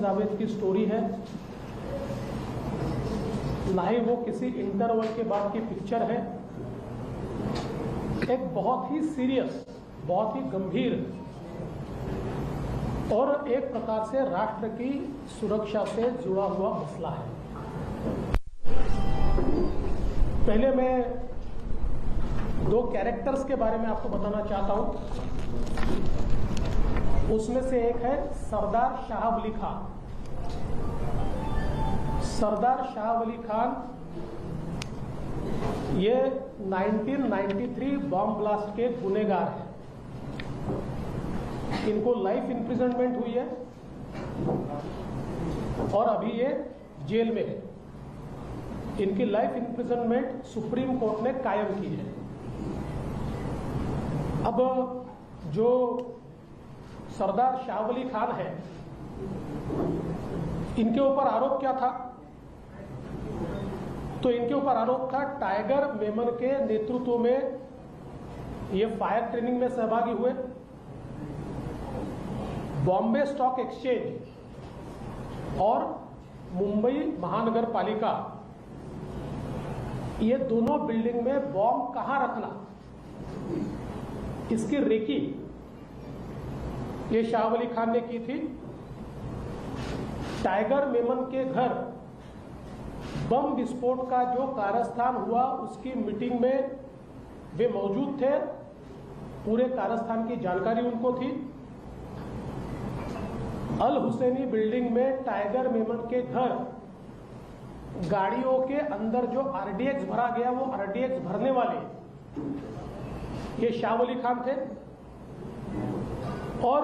जावेद की स्टोरी है, ना ही वो किसी इंटरवल के बाद की पिक्चर है। एक बहुत ही सीरियस, बहुत ही गंभीर और एक प्रकार से राष्ट्र की सुरक्षा से जुड़ा हुआ मसला है। पहले मैं दो कैरेक्टर्स के बारे में आपको बताना चाहता हूं। उसमें से एक है सरदार शाह वली खान। सरदार शाह वली खान ये 1993 बॉम्ब ब्लास्ट के गुनहगार हैं। इनको लाइफ इंप्रिजनमेंट हुई है और अभी ये जेल में है। इनकी लाइफ इंप्रिजनमेंट सुप्रीम कोर्ट ने कायम की है। अब जो सरदार शाह वली खान है, इनके ऊपर आरोप क्या था? तो इनके ऊपर आरोप था टाइगर मेमन के नेतृत्व में ये फायर ट्रेनिंग में सहभागी हुए, बॉम्बे स्टॉक एक्सचेंज और मुंबई महानगर पालिका, ये दोनों बिल्डिंग में बॉम्ब कहां रखना, इसकी रेकी ये शाह वली खान ने की थी। टाइगर मेमन के घर बम विस्फोट का जो कारस्थान हुआ, उसकी मीटिंग में वे मौजूद थे। पूरे कारस्थान की जानकारी उनको थी। अल हुसैनी बिल्डिंग में टाइगर मेमन के घर गाड़ियों के अंदर जो आरडीएक्स भरा गया, वो आरडीएक्स भरने वाले ये शाह वली खान थे। और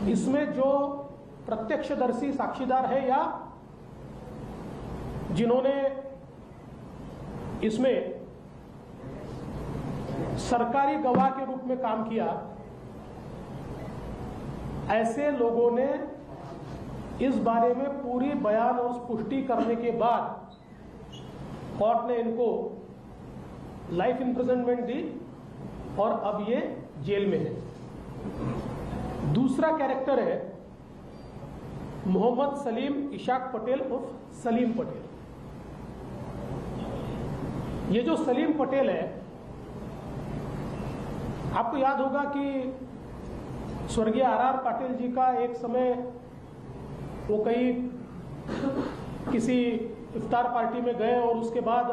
इसमें जो प्रत्यक्षदर्शी साक्षीदार है या जिन्होंने इसमें सरकारी गवाह के रूप में काम किया, ऐसे लोगों ने इस बारे में पूरी बयान और पुष्टि करने के बाद कोर्ट ने इनको लाइफ इंप्रिजनमेंट दी और अब ये जेल में है। दूसरा कैरेक्टर है मोहम्मद सलीम इशाक पटेल उर्फ सलीम पटेल। ये जो सलीम पटेल है, आपको याद होगा कि स्वर्गीय आर पाटिल जी का एक समय वो कहीं किसी इफ्तार पार्टी में गए और उसके बाद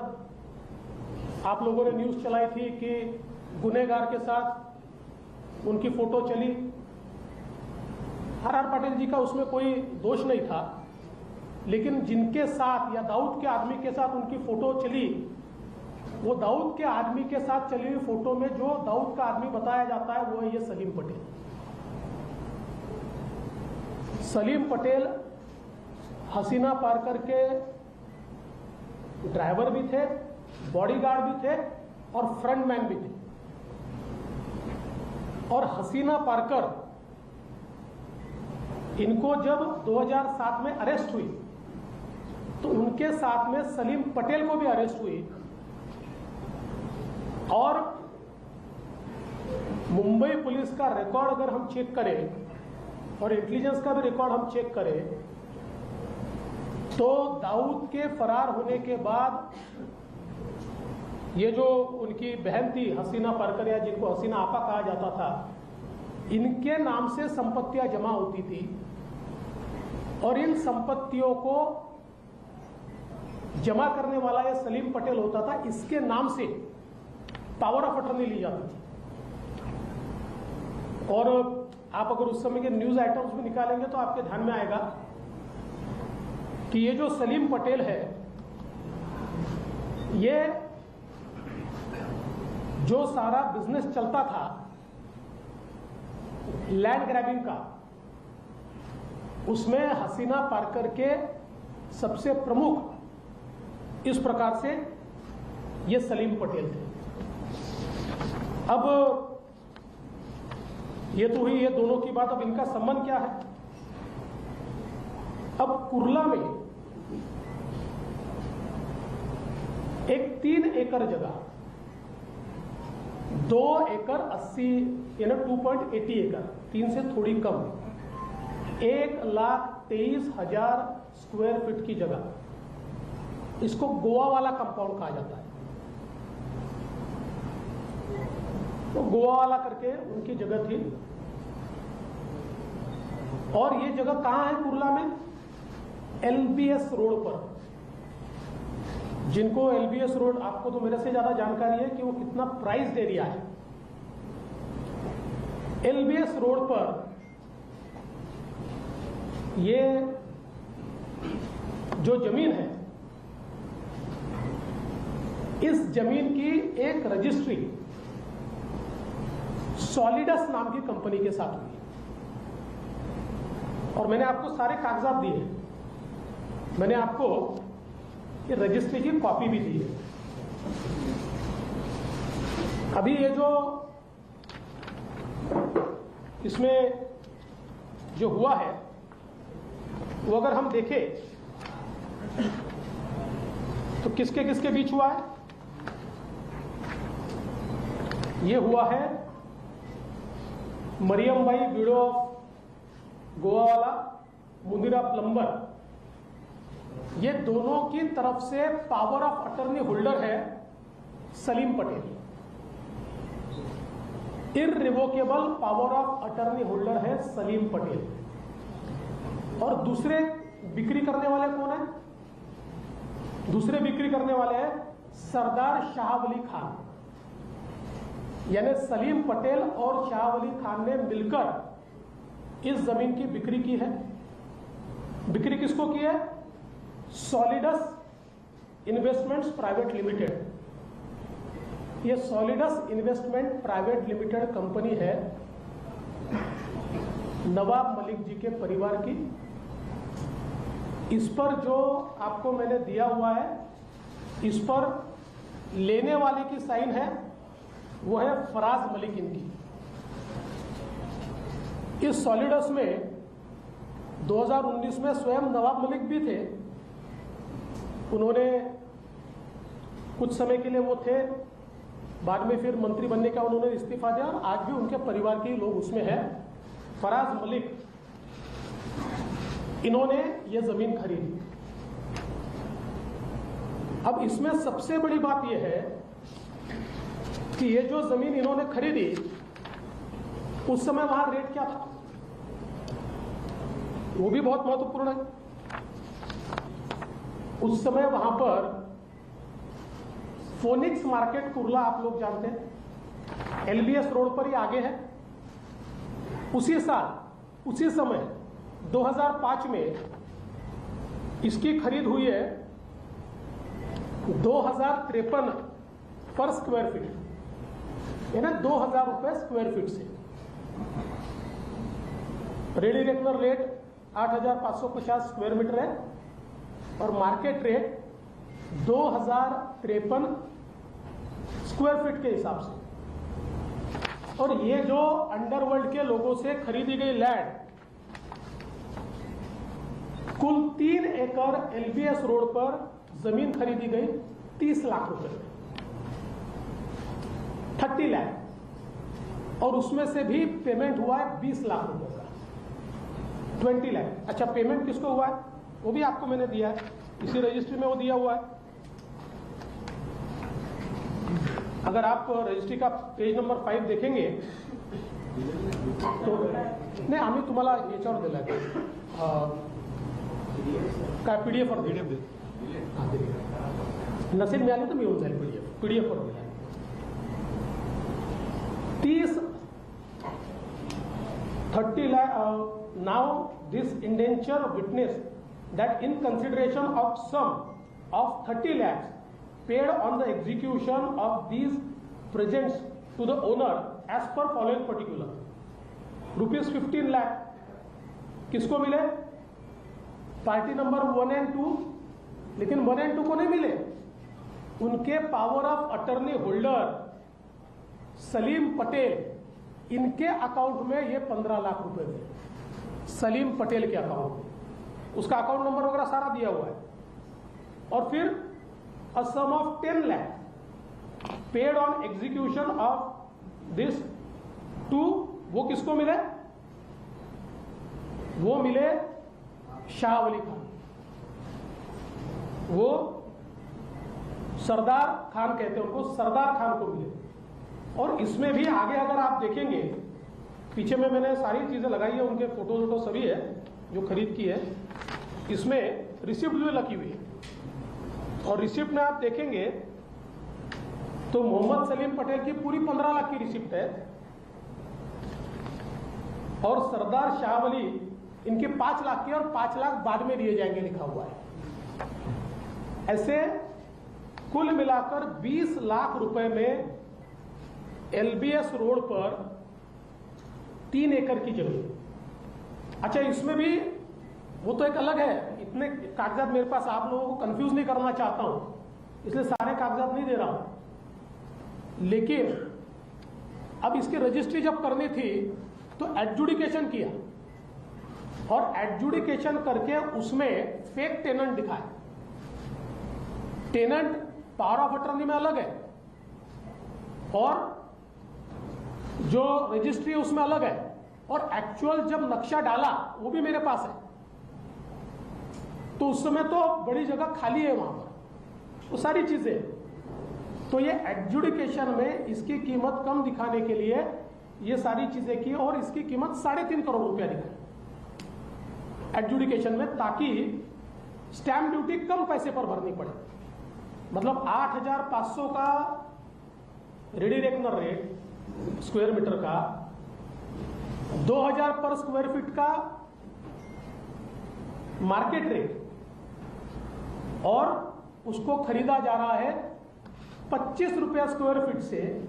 आप लोगों ने न्यूज़ चलाई थी कि गुनहगार के साथ उनकी फोटो चली। आर पाटिल जी का उसमें कोई दोष नहीं था, लेकिन जिनके साथ या दाऊद के आदमी के साथ उनकी फोटो चली, वो दाऊद के आदमी के साथ चली हुई फोटो में जो दाऊद का आदमी बताया जाता है वो है ये सलीम पटेल। सलीम पटेल हसीना पार्कर के ड्राइवर भी थे, बॉडीगार्ड भी थे और फ्रंटमैन भी थे। और हसीना पार्कर, इनको जब 2007 में अरेस्ट हुई तो उनके साथ में सलीम पटेल को भी अरेस्ट हुई। और मुंबई पुलिस का रिकॉर्ड अगर हम चेक करें और इंटेलिजेंस का भी रिकॉर्ड हम चेक करें तो दाऊद के फरार होने के बाद ये जो उनकी बहन थी हसीना पार्कर, या जिनको हसीना आपा कहा जाता था, इनके नाम से संपत्तियां जमा होती थी और इन संपत्तियों को जमा करने वाला ये सलीम पटेल होता था। इसके नाम से पावर ऑफ अटर्नी ली जाती थी। और आप अगर उस समय के न्यूज आइटम्स भी निकालेंगे तो आपके ध्यान में आएगा कि ये जो सलीम पटेल है, ये जो सारा बिजनेस चलता था लैंड ग्रैबिंग का, उसमें हसीना पार्कर के सबसे प्रमुख इस प्रकार से ये सलीम पटेल थे। अब ये तो हुई ये दोनों की बात। अब इनका संबंध क्या है? अब कुर्ला में एक 3 एकड़ जगह, 2 एकड़ 80 यानी 2.80 एकड़, 3 से थोड़ी कम, 1,23,000 स्क्वायर फीट की जगह, इसको गोवा वाला कंपाउंड कहा जाता है। तो गोवा वाला करके उनकी जगह थी, और ये जगह कहां है कुर्ला में? एलबीएस रोड पर। जिनको एलबीएस रोड, आपको तो मेरे से ज्यादा जानकारी है कि वो कितना प्राइस्ड एरिया है। एलबीएस रोड पर ये जो जमीन है, इस जमीन की एक रजिस्ट्री सॉलिडस नाम की कंपनी के साथ हुई, और मैंने आपको सारे कागजात दिए हैं। मैंने आपको ये रजिस्ट्री की कॉपी भी दी है। अभी ये जो इसमें जो हुआ है, वो अगर हम देखें तो किसके किसके बीच हुआ है? ये हुआ है मरियम बाई ब्यूरो ऑफ गोवा वाला, मुनीरा प्लम्बर, ये दोनों की तरफ से पावर ऑफ अटर्नी होल्डर है Salim Patel. Irrevocable power of attorney holder है सलीम पटेल। और दूसरे बिक्री करने वाले कौन है? दूसरे बिक्री करने वाले हैं सरदार शाह वली खान, यानी सलीम पटेल और शाह वली खान ने मिलकर इस जमीन की बिक्री की है। बिक्री किसको की है? Solidus investments private limited. ये Solidus investment private limited company है नवाब मलिक जी के परिवार की। इस पर जो आपको मैंने दिया हुआ है, इस पर लेने वाले की साइन है, वो है फराज मलिक इनकी। इस सॉलिडस में 2019 में स्वयं नवाब मलिक भी थे। उन्होंने कुछ समय के लिए वो थे, बाद में फिर मंत्री बनने का उन्होंने इस्तीफा दिया, और आज भी उनके परिवार के लोग उसमें हैं। फराज मलिक, इन्होंने ये जमीन खरीदी। अब इसमें सबसे बड़ी बात यह है कि ये जो जमीन इन्होंने खरीदी, उस समय वहां रेट क्या था, वो भी बहुत महत्वपूर्ण है। उस समय वहां पर फोनिक्स मार्केट कुर्ला, आप लोग जानते हैं, एलबीएस रोड पर ही आगे है। उसी साल, उसी समय 2005 में इसकी खरीद हुई है 2053 पर स्क्वायर फीट, यानी 2000 रुपए स्क्वायर फीट से। Ready regular rate 8,550 square metre है, और मार्केट रेट 2053 स्क्वायर फीट के हिसाब से। और ये जो अंडरवर्ल्ड के लोगों से खरीदी गई लैंड, कुल 3 एकड़ एलबीएस रोड पर जमीन खरीदी गई 30 लाख रुपए में, 30 लाख, और उसमें से भी पेमेंट हुआ है 20 लाख रुपए का, 20 लाख। अच्छा, पेमेंट किसको हुआ है वो भी आपको मैंने दिया है, इसी रजिस्ट्री में वो दिया हुआ है। अगर आप रजिस्ट्री का पेज नंबर 5 देखेंगे तो नाही, आम्ही तुम्हाला याच्यावर दिलाय काय पीडीएफ वर दिले नसेल मिळाले तर मी येऊन जाईल पीडीएफ वर दिलाय। 30 lakh. Now this indenture witness that in consideration of sum of 30 lakhs paid on the execution of these presents to the owner as per following particular. Rupees 15 lakh किसको मिले? पार्टी नंबर 1 एंड 2, लेकिन 1 and 2 को नहीं मिले, उनके power of attorney holder Salim Patel, इनके account में ये 15 लाख रुपए मिले, सलीम पटेल के अकाउंट में। उसका अकाउंट नंबर वगैरह सारा दिया हुआ है। और फिर a sum of 10 lakh paid on execution of this to, वो किसको मिले? वो मिले शाह वली खान, वो सरदार खान कहते हैं उनको, सरदार खान को मिले। और इसमें भी आगे अगर आप देखेंगे, पीछे में मैंने सारी चीजें लगाई है, उनके फोटो वोटो सभी है जो खरीद की है। इसमें रिसिप्ट भी लगी हुई है और रिसिप्ट में आप देखेंगे तो मोहम्मद सलीम पटेल की पूरी 15 लाख की रिसिप्ट है और सरदार शाह वली इनके 5 लाख की, और 5 लाख बाद में दिए जाएंगे लिखा हुआ है। ऐसे कुल मिलाकर 20 लाख रुपए में एलबीएस रोड पर 3 एकड़ की जमीन। अच्छा, इसमें भी वो तो एक अलग है, इतने कागजात मेरे पास, आप लोगों को कंफ्यूज नहीं करना चाहता हूं, इसलिए सारे कागजात नहीं दे रहा हूं। लेकिन अब इसकी रजिस्ट्री जब करनी थी तो एडजुडिकेशन किया और एडजुडिकेशन करके उसमें फेक टेनेंट दिखाया। टेनेंट पावर ऑफ अटर्नी में अलग है और जो रजिस्ट्री उसमें अलग है, और एक्चुअल जब नक्शा डाला वो भी मेरे पास है, तो उस समय तो बड़ी जगह खाली है वहां पर, वो सारी चीजें। तो ये एडजुडिकेशन में इसकी कीमत कम दिखाने के लिए ये सारी चीजें की और इसकी कीमत 3.5 करोड़ रुपया दिखाई एडजुडिकेशन में, ताकि स्टैंप ड्यूटी कम पैसे पर भरनी पड़े। मतलब 8,500 का ready reckoner rate square metre का, 2,000 पर स्क्वायर फीट का मार्केट रेट, और उसको खरीदा जा रहा है 25 रुपया स्क्वायर फीट से,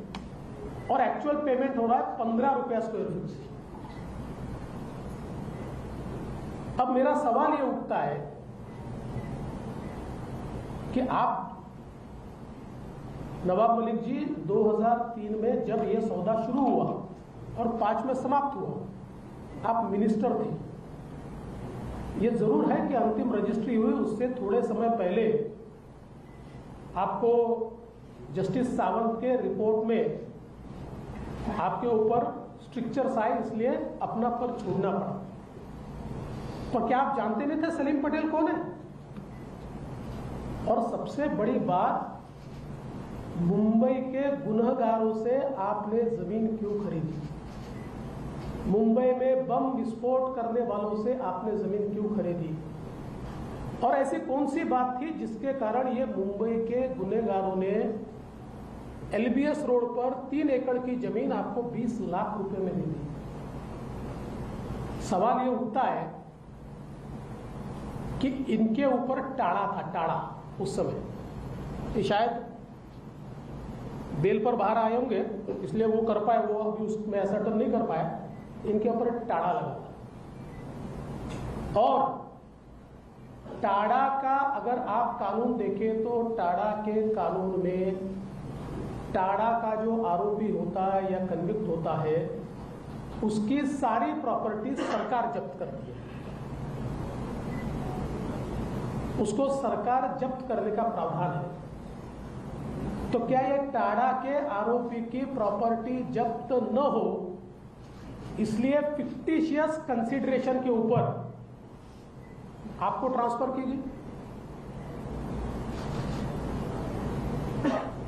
और एक्चुअल पेमेंट हो रहा है 15 रुपया स्क्वायर फीट से। अब मेरा सवाल यह उठता है कि आप नवाब मलिक जी 2003 में जब यह सौदा शुरू हुआ और 5 में समाप्त हुआ, आप मिनिस्टर थे। यह जरूर है कि अंतिम रजिस्ट्री हुई उससे थोड़े समय पहले आपको जस्टिस सावंत के रिपोर्ट में आपके ऊपर स्ट्रिक्चर्स आए, इसलिए अपना पद छोड़ना पड़ा। पर क्या आप जानते नहीं थे सलीम पटेल कौन है? और सबसे बड़ी बात, मुंबई के गुनहगारों से आपने जमीन क्यों खरीदी? मुंबई में बम विस्फोट करने वालों से आपने जमीन क्यों खरीदी? और ऐसी कौन सी बात थी जिसके कारण ये मुंबई के गुनहगारों ने एलबीएस रोड पर 3 एकड़ की जमीन आपको 20 लाख रुपए में दे दी? सवाल ये उठता है कि इनके ऊपर टाड़ा था, टाड़ा उस समय, शायद बेल पर बाहर आए होंगे इसलिए वो कर पाए, वो अभी उसमें असर्टन नहीं कर पाया, इनके ऊपर टाड़ा लगा था। और टाड़ा का अगर आप कानून देखें तो टाड़ा के कानून में टाड़ा का जो आरोपी होता है या कन्विक्ट होता है उसकी सारी प्रॉपर्टी सरकार जब्त करती है, उसको सरकार जब्त करने का प्रावधान है। तो क्या ये टाड़ा के आरोपी की प्रॉपर्टी जब्त न हो इसलिए फिक्टिशियस कंसिडरेशन के ऊपर आपको ट्रांसफर की गई?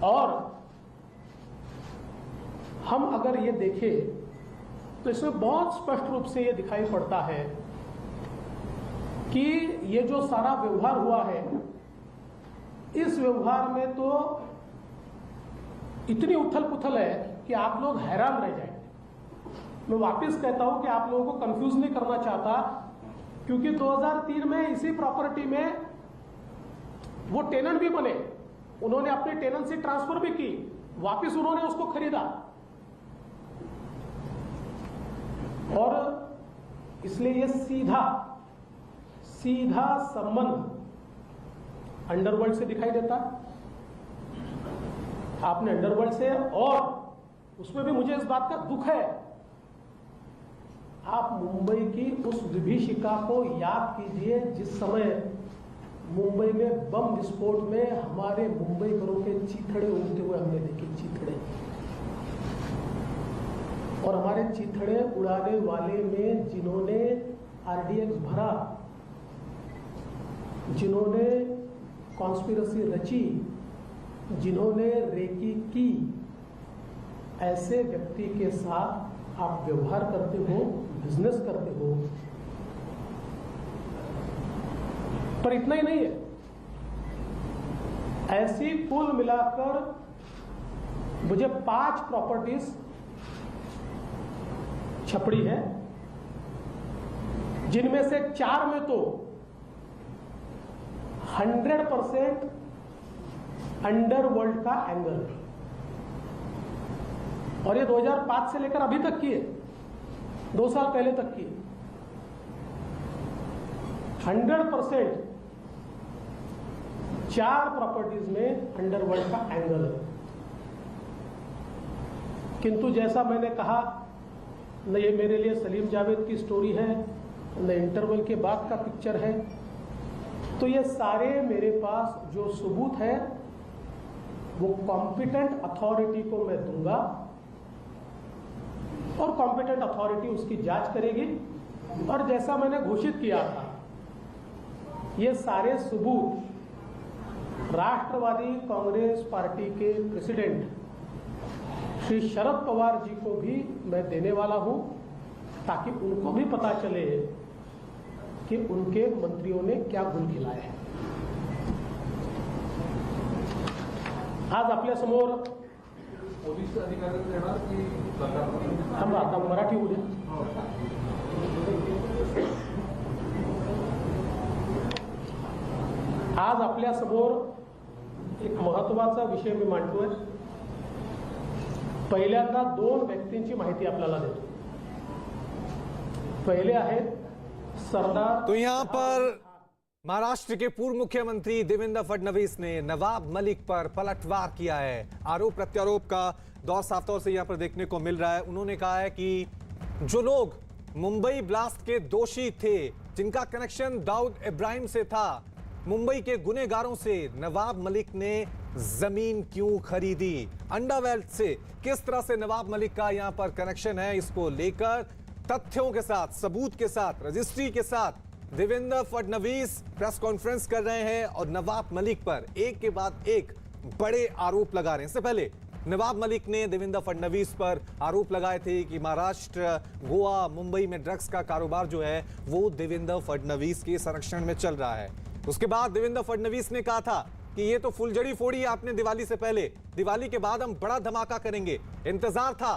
और हम अगर ये देखें तो इसमें बहुत स्पष्ट रूप से ये दिखाई पड़ता है कि ये जो सारा व्यवहार हुआ है, इस व्यवहार में तो इतनी उथल पुथल है कि आप लोग हैरान रह जाएंगे। मैं वापस कहता हूं कि आप लोगों को कंफ्यूज नहीं करना चाहता, क्योंकि 2003 में इसी प्रॉपर्टी में वो टेनेंट भी बने, उन्होंने अपने टेनेंसी ट्रांसफर भी की, वापस उन्होंने उसको खरीदा, और इसलिए ये सीधा संबंध अंडरवर्ल्ड से दिखाई देता। आपने अंडरवर्ल्ड से, और उसमें भी मुझे इस बात का दुख है, आप मुंबई की उस विभीषिका को याद कीजिए जिस समय मुंबई में बम विस्फोट में हमारे मुंबईकरों के चीथड़े उड़ते हुए हमने देखे, चीथड़े। और हमारे चीथड़े उड़ाने वाले में जिन्होंने आरडीएक्स भरा, जिन्होंने कॉन्स्पिरेसी रची, जिन्होंने रेकी की, ऐसे व्यक्ति के साथ आप व्यवहार करते हो, बिजनेस करते हो। पर इतना ही नहीं है, ऐसी कुल मिलाकर मुझे 5 प्रॉपर्टीज छपड़ी है, जिनमें से 4 में तो 100% अंडरवर्ल्ड का एंगल है, और ये 2005 से लेकर अभी तक की है, 2 साल पहले तक की है। 100% 4 प्रॉपर्टीज में अंडरवर्ल्ड का एंगल है। किंतु जैसा मैंने कहा, न ये मेरे लिए सलीम जावेद की स्टोरी है, न इंटरवल के बाद का पिक्चर है। तो ये सारे मेरे पास जो सबूत है वो कॉम्पिटेंट अथॉरिटी को मैं दूंगा, और कॉम्पिटेंट अथॉरिटी उसकी जांच करेगी। और जैसा मैंने घोषित किया था, ये सारे सबूत राष्ट्रवादी कांग्रेस पार्टी के प्रेसिडेंट श्री शरद पवार जी को भी मैं देने वाला हूं, ताकि उनको भी पता चले कि उनके मंत्रियों ने क्या गुण खिलाए हैं। आज आपल्या समोर पोलीस अधिकाऱ्यांना देणार की थांबा, आता मराठी उद्या आज आपल्या समोर एक महत्वाचा विषय मी मांडतोय। पहिल्यांदा 2 व्यक्तींची माहिती आपल्याला देतो। पहिले आहेत सरदार। तो यहां पर महाराष्ट्र के पूर्व मुख्यमंत्री देवेंद्र फडणवीस ने नवाब मलिक पर पलटवार किया है। आरोप प्रत्यारोप का दौर साफ तौर से यहां पर देखने को मिल रहा है। उन्होंने कहा है कि जो लोग मुंबई ब्लास्ट के दोषी थे, जिनका कनेक्शन दाऊद इब्राहिम से था, मुंबई के गुनहगारों से नवाब मलिक ने जमीन क्यों खरीदी, अंडरवर्ल्ड से किस तरह से नवाब मलिक का यहां पर कनेक्शन है, इसको लेकर तथ्यों के साथ, सबूत के साथ, रजिस्ट्री के साथ देवेंद्र फडणवीस प्रेस कॉन्फ्रेंस कर रहे हैं और नवाब मलिक पर एक के बाद एक बड़े आरोप लगा रहे हैं। इससे पहले नवाब मलिक ने देवेंद्र फडणवीस पर आरोप लगाए थे कि महाराष्ट्र, गोवा, मुंबई में ड्रग्स का कारोबार जो है वो देवेंद्र फडणवीस के संरक्षण में चल रहा है। उसके बाद देवेंद्र फडणवीस ने कहा था कि ये तो फुलझड़ी फोड़ी आपने दिवाली से पहले, दिवाली के बाद हम बड़ा धमाका करेंगे। इंतजार था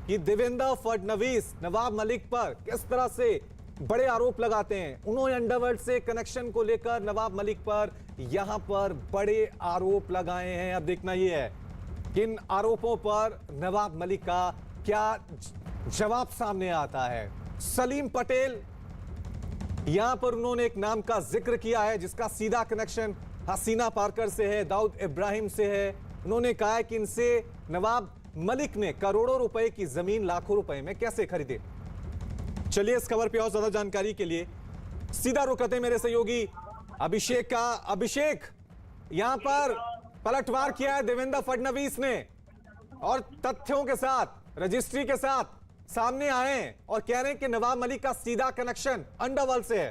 कि देवेंद्र फडणवीस नवाब मलिक पर किस तरह से बड़े आरोप लगाते हैं। उन्होंने अंडरवर्ल्ड से कनेक्शन को लेकर नवाब मलिक पर यहां पर बड़े आरोप लगाए हैं। अब देखना यह है कि इन आरोपों पर नवाब मलिक का क्या जवाब सामने आता है। सलीम पटेल, यहां पर उन्होंने एक नाम का जिक्र किया है जिसका सीधा कनेक्शन हसीना पारकर से है, दाऊद इब्राहिम से है। उन्होंने कहा है कि इनसे नवाब मलिक ने करोड़ों रुपए की जमीन लाखों रुपए में कैसे खरीदे। चलिए इस खबर पे और ज्यादा जानकारी के लिए सीधा रुख करते हैं मेरे सहयोगी अभिषेक का। अभिषेक, यहां पर पलटवार किया है देवेंद्र फडणवीस ने और तथ्यों के साथ, रजिस्ट्री के साथ सामने आए हैं और कह रहे हैं कि नवाब मलिक का सीधा कनेक्शन अंडरवर्ल्ड से है।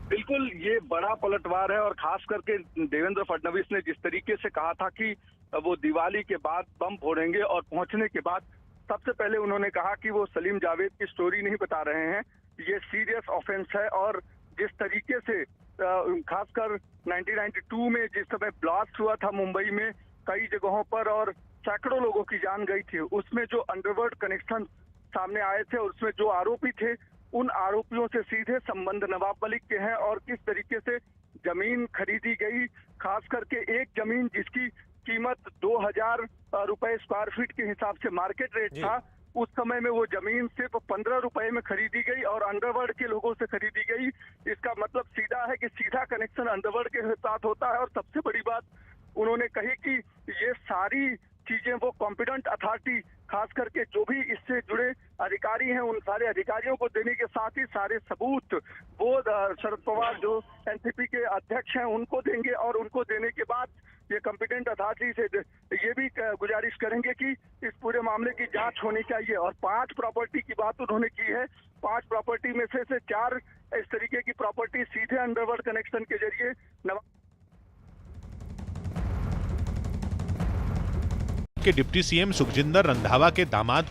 बिल्कुल, ये बड़ा पलटवार है और खास करके देवेंद्र फडणवीस ने जिस तरीके से कहा था कि वो दिवाली के बाद बम फोड़ेंगे और पहुंचने के बाद सबसे पहले उन्होंने कहा कि वो सलीम जावेद की स्टोरी नहीं बता रहे हैं, ये सीरियस ऑफेंस है। और जिस तरीके से खासकर 1992 में जिस समय ब्लास्ट हुआ था मुंबई में कई जगहों पर और सैकड़ों लोगों की जान गई थी, उसमें जो अंडरवर्ल्ड कनेक्शन सामने आए थे और उसमें जो आरोपी थे, उन आरोपियों से सीधे संबंध नवाब मलिक के हैं। और किस तरीके से जमीन खरीदी गई, खास करके एक जमीन जिसकी कीमत 2000 रुपए स्क्वायर फीट के हिसाब से मार्केट रेट था, उस समय में वो जमीन सिर्फ 15 रुपए में खरीदी गई और अंडरवर्ल्ड के लोगों से खरीदी गई। इसका मतलब सीधा है कि सीधा कनेक्शन अंडरवर्ल्ड के साथ होता है। और सबसे बड़ी बात उन्होंने कही कि ये सारी चीजें वो कॉम्पिटेंट अथॉरिटी, खास करके जो भी इससे जुड़े अधिकारी हैं, उन सारे अधिकारियों को देने के साथ ही सारे सबूत वो शरद पवार जो एनसीपी के अध्यक्ष हैं उनको देंगे और उनको देने के बाद ये कॉम्पिटेंट अथॉरिटी से ये भी गुजारिश करेंगे कि इस पूरे मामले की जांच होनी चाहिए। और 5 प्रॉपर्टी की बात उन्होंने की है। 5 प्रॉपर्टी में से 4 इस तरीके की प्रॉपर्टी सीधे अंडरवर्ल्ड कनेक्शन के जरिए के डिप्टी सीएम सुखजिंदर रंधावा के दामाद